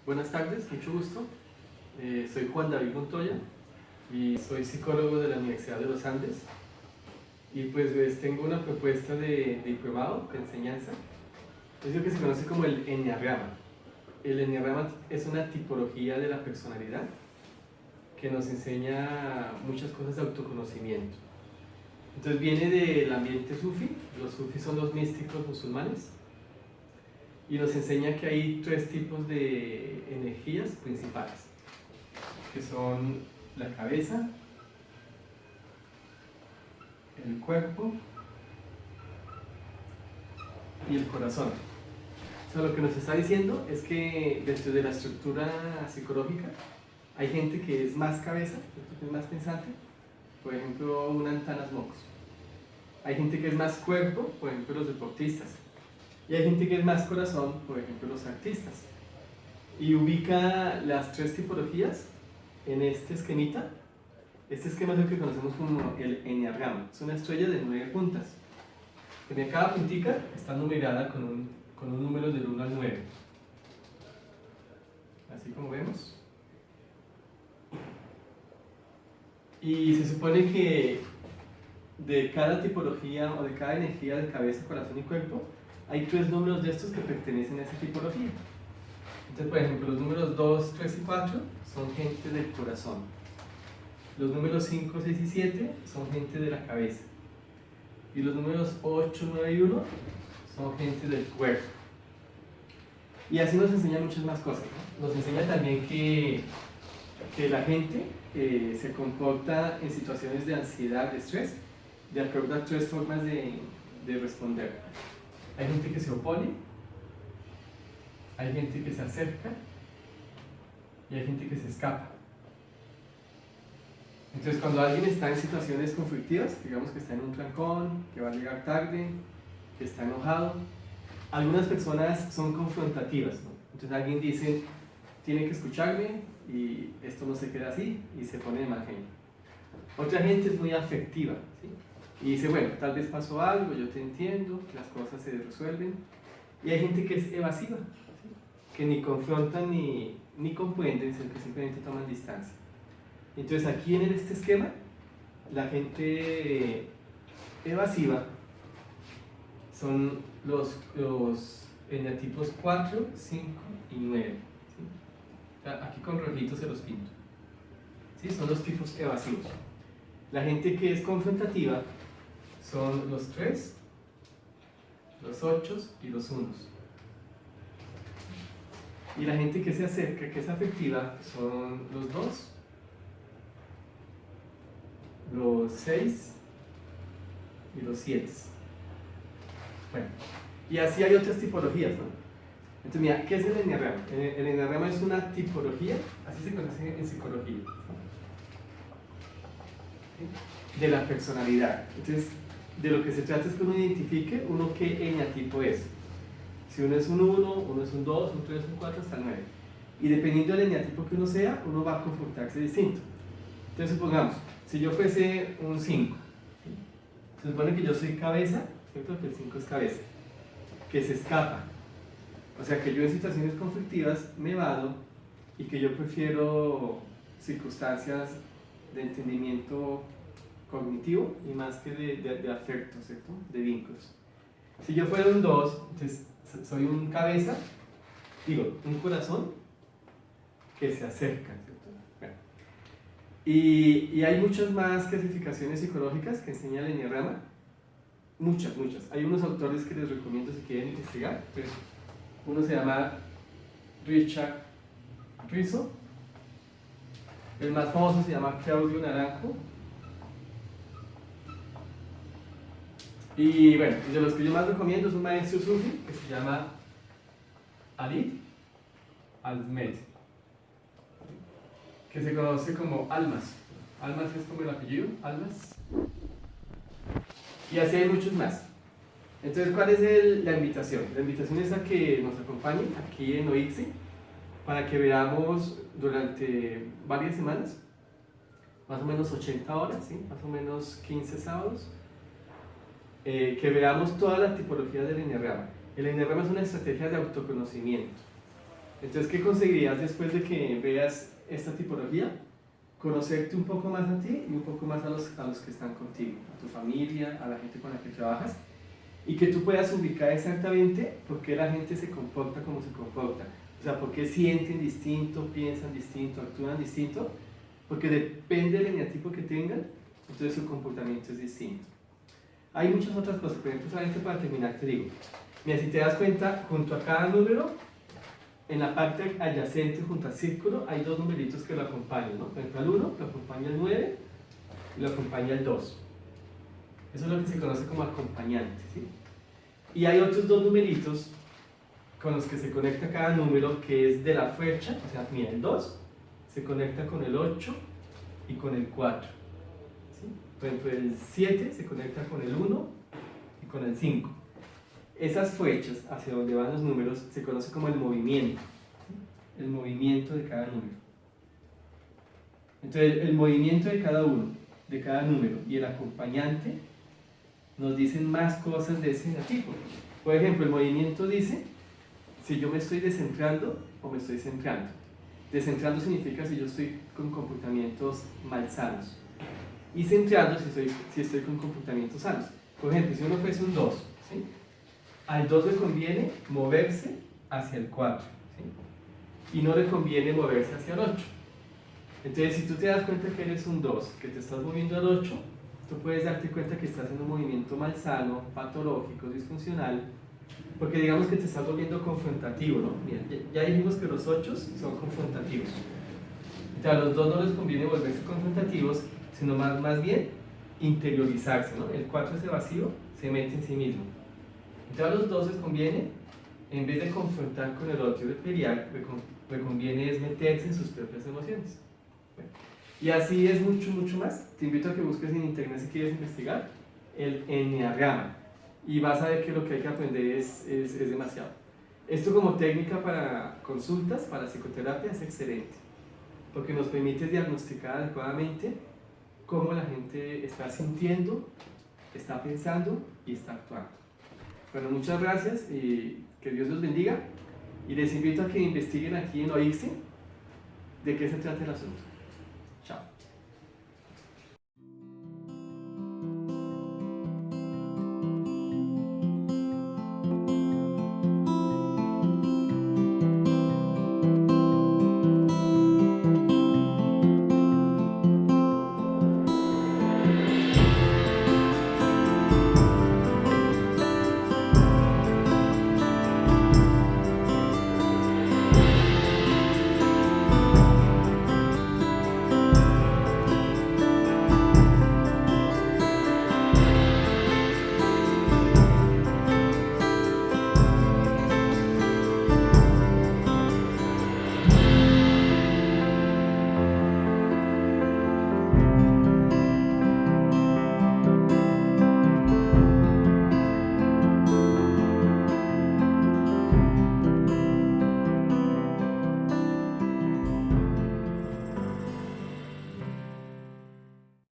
Buenas tardes, mucho gusto. Soy Juan David Montoya y soy psicólogo de la Universidad de los Andes. Y pues tengo una propuesta de diplomado de enseñanza. Es lo que se conoce como el enneagrama. El enneagrama es una tipología de la personalidad que nos enseña muchas cosas de autoconocimiento. Entonces viene del ambiente sufi. Los sufis son los místicos musulmanes y nos enseña que hay tres tipos de energías principales, que son la cabeza, el cuerpo y el corazón. O sea, lo que nos está diciendo es que dentro de la estructura psicológica hay gente que es más cabeza, que es más pensante, por ejemplo un Antanas Mocos. Hay gente que es más cuerpo, por ejemplo los deportistas. Y hay gente que es más corazón, por ejemplo los artistas. Y ubica las tres tipologías en este esquemita. Este esquema es lo que conocemos como el enneagrama. Es una estrella de 9 puntas. Cada puntica está numerada con un número del 1 al 9. Así como vemos. Y se supone que de cada tipología o de cada energía de cabeza, corazón y cuerpo, hay 3 números de estos que pertenecen a esa tipología. Entonces, por ejemplo, los números 2, 3 y 4 son gente del corazón. Los números 5, 6 y 7 son gente de la cabeza. Y los números 8, 9 y 1 son gente del cuerpo. Y así nos enseña muchas más cosas, ¿no? Nos enseña también que la gente se comporta en situaciones de ansiedad, de estrés, de acuerdo a 3 formas de responder. Hay gente que se opone, hay gente que se acerca y hay gente que se escapa. Entonces, cuando alguien está en situaciones conflictivas, digamos que está en un trancón, que va a llegar tarde, que está enojado, algunas personas son confrontativas, ¿no? Entonces alguien dice, tiene que escucharme y esto no se queda así, y se pone de mal genio. Otra gente es muy afectiva, ¿sí? Y dice, bueno, tal vez pasó algo, yo te entiendo, las cosas se resuelven. Y hay gente que es evasiva, ¿sí? Que ni confrontan ni comprenden, sino que simplemente toman distancia. Entonces aquí en este esquema, la gente evasiva son los eneatipos 4, 5 y 9. ¿Sí? Aquí con rojitos se los pinto. ¿Sí? Son los tipos evasivos. La gente que es confrontativa son los 3, los 8 y los 1. Y la gente que se acerca, que es afectiva, son los 2, los 6 y los 7. Bueno, y así hay otras tipologías, ¿no? Entonces, mira, ¿qué es el enneagrama? El enneagrama es una tipología, así se conoce en psicología, ¿sí? De la personalidad. Entonces, de lo que se trata es que uno identifique uno qué eneatipo es. Si uno es un 1, uno es un 2, un 3, un 4, hasta el 9. Y dependiendo del eneatipo que uno sea, uno va a comportarse distinto. Entonces, supongamos, si yo fuese un 5, ¿sí? Se supone que yo soy cabeza, ¿cierto? Que el 5 es cabeza, que se escapa. O sea, que yo en situaciones conflictivas me evado y que yo prefiero circunstancias de entendimiento cognitivo y más que de afecto, ¿cierto? De vínculos. Si yo fuera un 2, entonces soy un cabeza, un corazón que se acerca, ¿cierto? Bueno. Y hay muchas más clasificaciones psicológicas que enseña el enneagrama. Muchas. Hay unos autores que les recomiendo si quieren investigar. Pues, uno se llama Richard Rizzo. El más famoso se llama Claudio Naranjo. Y bueno, de los que yo más recomiendo es un maestro sufi que se llama Ali Ahmed, que se conoce como Almas. Almas es como el apellido, Almas. Y así hay muchos más. Entonces, ¿cuál es la invitación? La invitación es a que nos acompañen aquí en OICSI para que veamos durante varias semanas, más o menos 80 horas, ¿sí? Más o menos 15 sábados, que veamos toda la tipología del enneagrama. El enneagrama es una estrategia de autoconocimiento. Entonces, ¿qué conseguirías después de que veas esta tipología? Conocerte un poco más a ti y un poco más a los que están contigo, a tu familia, a la gente con la que trabajas, y que tú puedas ubicar exactamente por qué la gente se comporta como se comporta. O sea, por qué sienten distinto, piensan distinto, actúan distinto, porque depende del eneatipo que tengan, entonces su comportamiento es distinto. Hay muchas otras cosas, por ejemplo, solamente para terminar te digo, mira, si te das cuenta, junto a cada número, en la parte adyacente junto al círculo, hay dos numeritos que lo acompañan, ¿no? Por ejemplo, al 1 lo acompaña el 9 y lo acompaña el 2. Eso es lo que se conoce como acompañante, ¿sí? Y hay otros dos numeritos con los que se conecta cada número, que es de la flecha, o sea, mira, el 2 se conecta con el 8 y con el 4. ¿Sí? Por ejemplo, el 7 se conecta con el 1 y con el 5. Esas flechas hacia donde van los números se conoce como el movimiento, ¿sí? El movimiento de cada número. Entonces, el movimiento de cada uno, de cada número y el acompañante nos dicen más cosas de ese tipo. Por ejemplo, el movimiento dice si yo me estoy descentrando o me estoy centrando. Descentrando significa si yo estoy con comportamientos malsanos. Y centrando si estoy con comportamientos sanos. Por ejemplo, si uno fuese un 2, ¿sí? Al 2 le conviene moverse hacia el 4, ¿sí? Y no le conviene moverse hacia el 8. Entonces, si tú te das cuenta que eres un 2, que te estás moviendo al 8, tú puedes darte cuenta que estás en un movimiento malsano, patológico, disfuncional, porque digamos que te estás volviendo confrontativo, ¿no? Mira, ya dijimos que los 8 son confrontativos. Entonces, a los 2 no les conviene volverse confrontativos, sino más bien interiorizarse, ¿no? El 4 ese vacío se mete en sí mismo. Entonces, a los 2 les conviene, en vez de confrontar con el otro y de pelear, le conviene es meterse en sus propias emociones. Bueno, y así es mucho más. Te invito a que busques en internet si quieres investigar el enneagrama y vas a ver que lo que hay que aprender es demasiado. Esto como técnica para consultas, para psicoterapia, es excelente, porque nos permite diagnosticar adecuadamente cómo la gente está sintiendo, está pensando y está actuando. Bueno, muchas gracias y que Dios los bendiga, y les invito a que investiguen aquí en OICSE de qué se trata el asunto.